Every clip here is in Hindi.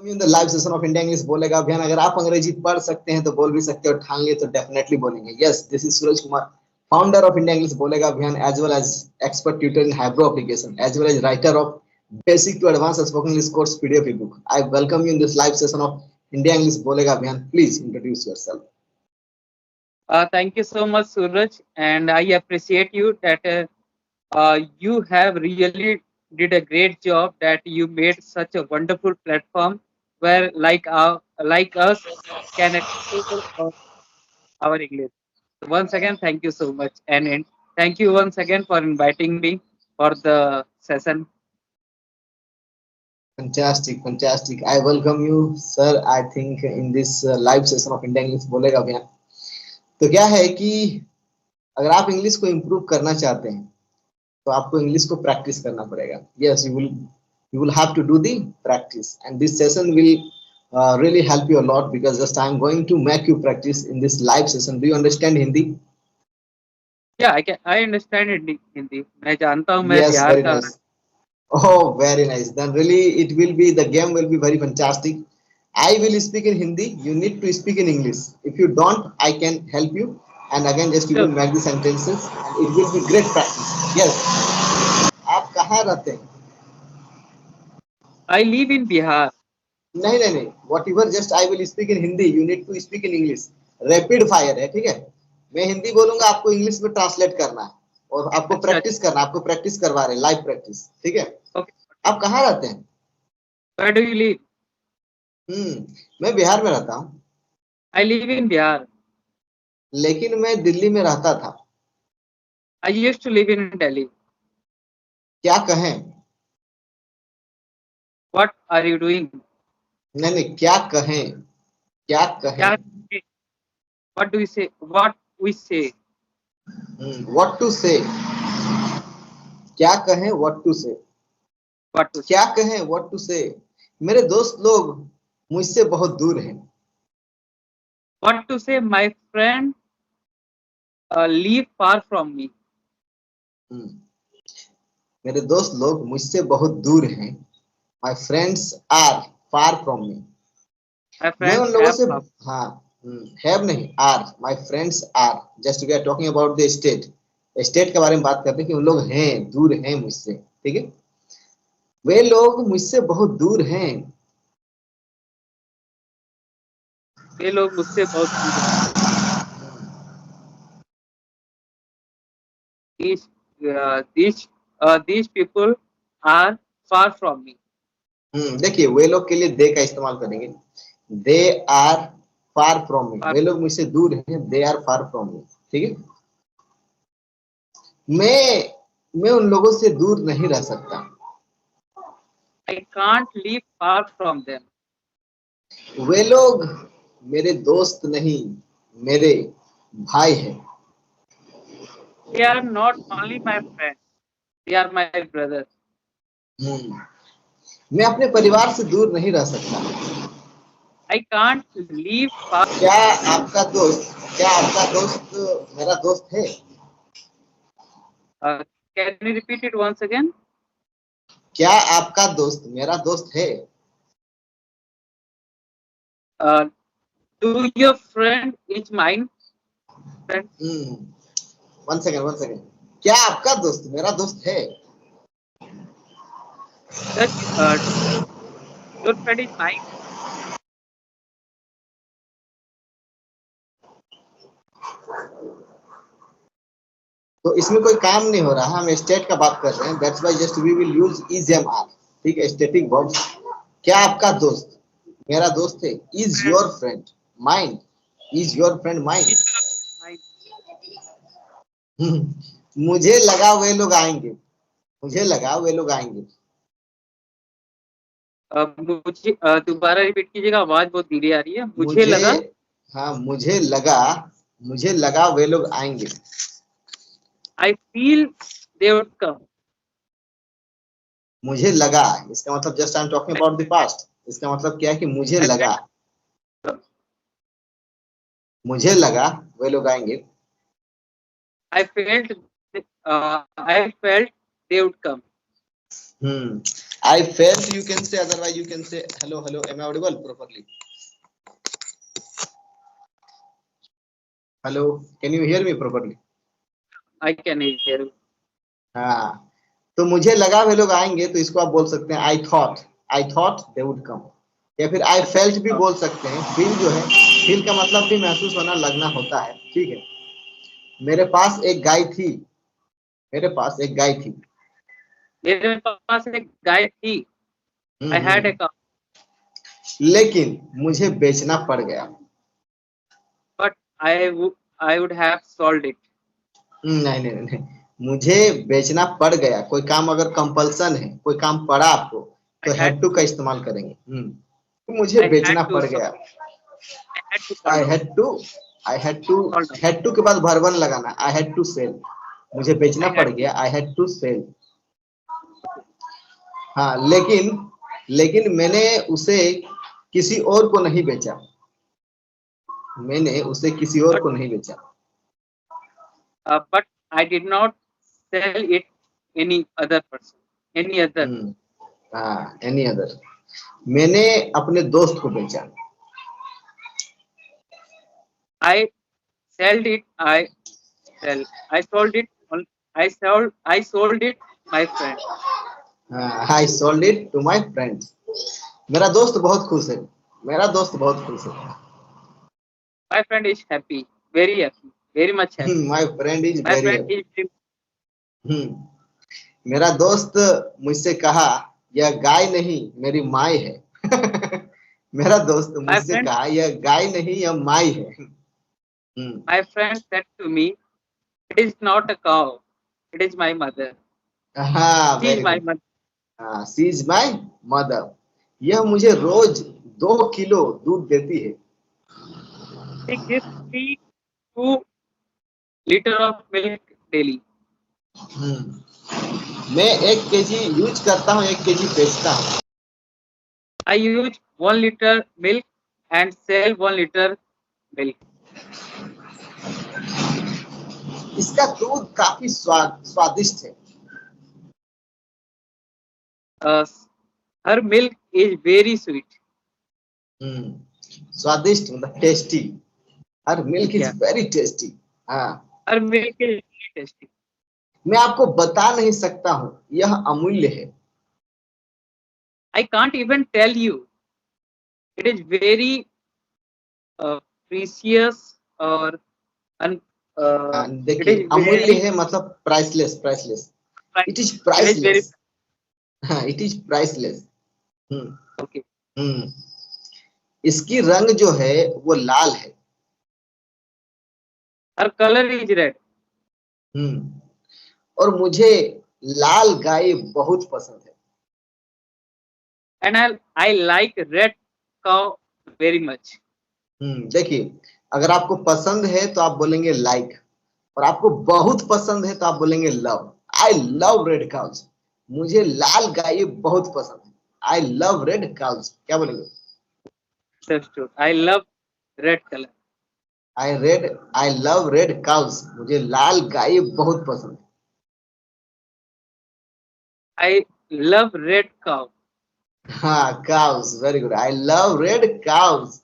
In the live session of India English Bolega अभियान। अगर आप अंग्रेजी पढ़ सकते हैं तो बोल भी सकते हो, ठान लिए तो डेफिनेटली बोलेंगे। Yes, this is Suraj Kumar, founder of India English Bolega Abhiyan, as well as expert tutor in Hybrow application, as well as writer of basic to advance spoken English course PDF ebook. I welcome you in this live session of India English Bolega Abhiyan. Please introduce yourself. Thank you so much, Suraj, and I appreciate you that you have really did a great job that you made such a wonderful platform where like us can explore our English. So once again, thank you so much, and thank you once again for inviting me for the session. Fantastic, fantastic. I welcome you, sir. I think in this live session of India English बोलेगा अभियान। तो क्या है कि अगर आप इंग्लिश को इम्प्रूव करना चाहते हैं तो आपको इंग्लिश को प्रैक्टिस करना पड़ेगा। Yes, you will have to do the practice, and this session will really help you a lot because just I am going to make you practice in this live session. Do you understand Hindi? Yeah, I understand it Hindi. मैं जानता हूँ, मैं Yes, बिहार very का। nice. Oh, very nice. Then really the game will be very fantastic. I will speak in Hindi. You need to speak in English. If you don't, I can help you. And again, just you will Sure. make the sentences and it will be great practice. Yes. आप कहाँ रहते हैं? I live in Bihar. नहीं, whatever, just I will speak in Hindi. You need to speak in English. Rapid fire है, ठीक है? मैं हिंदी बोलूंगा, आपको इंग्लिश में ट्रांसलेट करना है और आपको अच्छा, प्रैक्टिस करना है। आपको प्रैक्टिस करवा रहे हैं, लाइव प्रैक्टिस, ठीक है? okay. आप कहाँ रहते हैं? Where do you live? मैं बिहार में रहता हूँ, I live in Bihar. लेकिन मैं दिल्ली में रहता था। I used to live in Delhi. क्या कहें? What are you doing? नहीं, क्या कहें? क्या कहें? क्या? What do we say? What we say? What to say? क्या कहें? What to say? What to say? क्या कहें? What to say? मेरे दोस्त लोग मुझसे बहुत दूर हैं। What to say? My friend live far from me. मेरे दोस्त लोग मुझसे बहुत दूर हैं। My friends are far from me. My मैं उन friends लोगों have से have नहीं, are. My friends are. Just we are talking about the state. State के बारे में बात करते हैं कि उन लोग हैं, दूर हैं मुझसे, ठीक है? वे लोग मुझसे बहुत दूर हैं। वे लोग मुझसे बहुत दूर हैं। These people are far from me. देखिए, वे लोग के लिए दे का इस्तेमाल करेंगे। They are far from me. वे लोग मुझसे दूर हैं, they are far from me, ठीक है? मैं उन लोगों से दूर नहीं रह सकता। I can't live far from them. वे लोग मेरे दोस्त नहीं, मेरे भाई हैं। They are not only my friends, they are my brothers. मैं अपने परिवार से दूर नहीं रह सकता। I can't live far. क्या आपका दोस्त मेरा दोस्त है? Can you repeat it once again? क्या आपका दोस्त मेरा दोस्त है? Do your friend is mine? Friend? One second. क्या आपका दोस्त मेरा दोस्त है? Your friend is mine? तो इसमें कोई काम नहीं हो रहा, हम स्टेट का बात कर रहे हैं। That's why just we will use is am are, ठीक है? Static verbs. क्या आपका दोस्त मेरा दोस्त है? Is your friend mine? Is your friend mine? मुझे लगा वे लोग आएंगे। मुझे लगा वे लोग आएंगे। मुझे दोबारा रिपीट कीजिएगा, आवाज बहुत धीरे आ रही है। मुझे लगा, हाँ, मुझे लगा वे लोग आएंगे। I feel they would come. मुझे लगा, इसका मतलब just I am talking about the past. इसका मतलब क्या है कि मुझे लगा वे लोग आएंगे। I felt they would come. I felt, you can say, otherwise you can say hello, hello. Am I audible properly? Hello, can you hear me properly? I can hear you. हाँ, तो मुझे लगा वे लोग आएंगे, तो इसको आप बोल सकते हैं I thought they would come, या फिर I felt भी बोल सकते हैं। फील जो है, फील का मतलब भी महसूस होना, लगना होता है, ठीक है। मेरे पास एक गाय थी, मेरे पास एक गाय थी। मेरे पास एक गाय थी। I had a cow, लेकिन मुझे बेचना पड़ गया। but I would have sold it. नहीं नहीं नहीं, मुझे बेचना पड़ गया। कोई काम अगर कंपल्सन है, कोई काम पड़ा आपको, तो I had हैड टू का इस्तेमाल करेंगे। तो मुझे I had बेचना to पड़ sold, गया। I had to I sold off. Had to, I had to, Sold off. Had to के बाद वर्बन लगाना। आई हैड टू सेल, मुझे बेचना I पड़ had to. गया। I had to sell. हाँ, लेकिन मैंने उसे किसी और को नहीं बेचा। मैंने उसे किसी और को नहीं बेचा। But I did not sell it any other person, any other. हाँ, एनी अदर। मैंने अपने दोस्त को बेचा। I sold it. I sold it. I sold it. My friend. I sold it to my friend. मेरा दोस्त बहुत खुश है। मेरा दोस्त बहुत खुश है। My friend is happy, very much happy. My friend is My very friend happy. is मेरा दोस्त मुझसे कहा, यह गाय नहीं मेरी माई है। मेरा दोस्त my मुझसे friend. कहा, यह गाय नहीं यह माई है। My friend said to me, "It is not a cow. It is my mother. हाँ, She is very my good. mother. हाँ, सी इज माई मदर। यह मुझे रोज 2 किलो दूध देती है। She gives me 2 liters of milk daily. मैं 1 kg यूज करता हूँ, 1 kg बेचता हूँ। I use 1 liter milk and sell 1 liter milk." इसका दूध काफी स्वादिष्ट है। Her milk is very sweet. स्वादिष्ट मतलब tasty. Her milk is Yeah. Very tasty. हाँ, Her milk is very tasty. मैं आपको बता नहीं सकता हूँ, यह अमूल्य है। I can't even tell you. It is very precious or it देखिए, is अमूल्य very है मतलब priceless, priceless. It is it is very priceless. हाँ, इट इज प्राइसलेस। okay. इसकी रंग जो है वो लाल है। Her color is red. और मुझे लाल गाय बहुत पसंद है। And I like red cow very much. देखिए, अगर आपको पसंद है तो आप बोलेंगे लाइक, और आपको बहुत पसंद है तो आप बोलेंगे love. I love red cows. मुझे लाल गाय बहुत पसंद है। I love red cows. क्या बोलेंगे? That's true. I love red color. I love red cows. मुझे लाल गाय बहुत पसंद है। I love red cow. हाँ, cows, very good. I love red cows.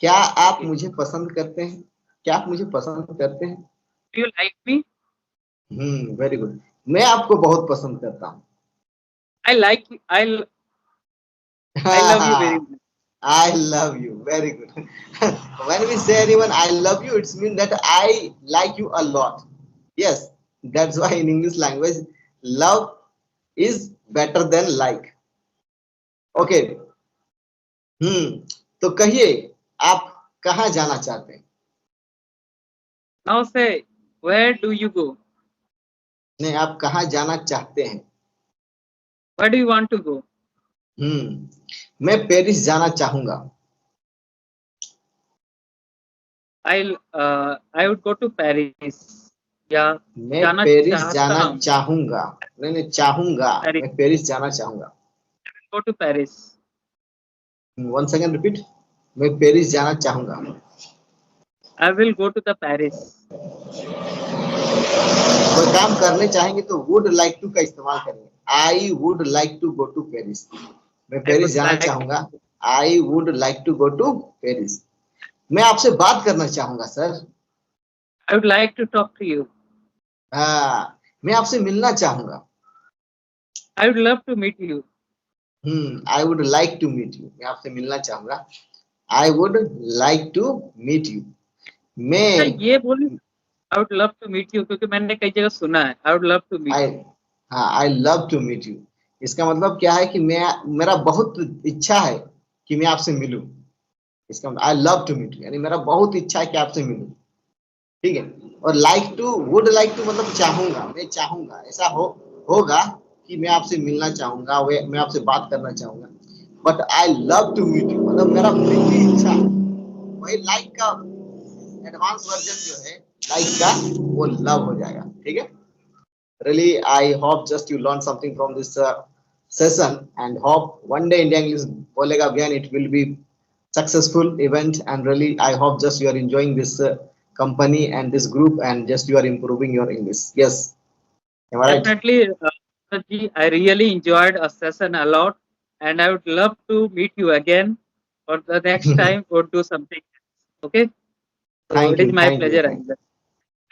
क्या आप Okay. मुझे पसंद करते हैं? क्या आप मुझे पसंद करते हैं? Do you like me? Very good. मैं आपको बहुत पसंद करता हूँ। I like you. I love you very much. I love you. Very good. When we say anyone I love you, it's mean that I like you a lot. Yes, that's why in English language, love is better than like. Okay. तो कहिए, आप कहाँ जाना चाहते हैं? Now say, where do you go? नहीं, आप कहाँ जाना चाहते हैं? Where do you want to go? मैं पेरिस जाना चाहूंगा। I would go to Paris. या मैं जाना पेरिस चाहता जाना हूँ. चाहूंगा। नहीं, चाहूंगा। Paris. मैं पेरिस जाना चाहूंगा। Go to Paris. 1 second, repeat. मैं पेरिस जाना चाहूंगा। I will go to the Paris. कोई काम करने चाहेंगे तो वुड लाइक टू का इस्तेमाल करेंगे। I would like to go to Paris, मैं I पेरिस would जाना like. चाहूंगा। I would like to go to Paris. मैं आपसे बात करना चाहूंगा sir. I would like to talk to you. हाँ, मैं आपसे मिलना चाहूंगा। I would love to meet you. I would like to meet you, मैं आपसे मिलना चाहूंगा। I would like to meet you. अच्छा, मैं ये बोल, I would love to meet you क्योंकि मैंने कई जगह सुना है I would love to meet I you. हाँ, I love to meet you. इसका मतलब क्या है कि मेरा बहुत इच्छा है कि मैं आपसे मिलूं। इसका मतलब I love to meet you, यानी मेरा बहुत इच्छा है कि आपसे मिलूं। ठीक है। और like to, would like to मतलब चाहूंगा, मैं चाहूंगा, ऐसा होगा कि मैं आपसे मिलना चाहूंगा, मैं आपसे बात करना चाहूंगा। But I love to meet you मतलब मेरा प्रीति इच्छा है। वही लाइक का एडवांस वर्जन जो है लाइक का, वो लव हो जाएगा। ठीक है। Really, I hope just you learn something from this session, and hope one day India English Bolega again it will be successful event. And really, I hope just you are enjoying this company and this group, and just you are improving your English. Yes, am I right? Definitely, Ji, I really enjoyed a session a lot, and I would love to meet you again for the next time or do something. Okay, so it is my Thank you, pleasure. thank you.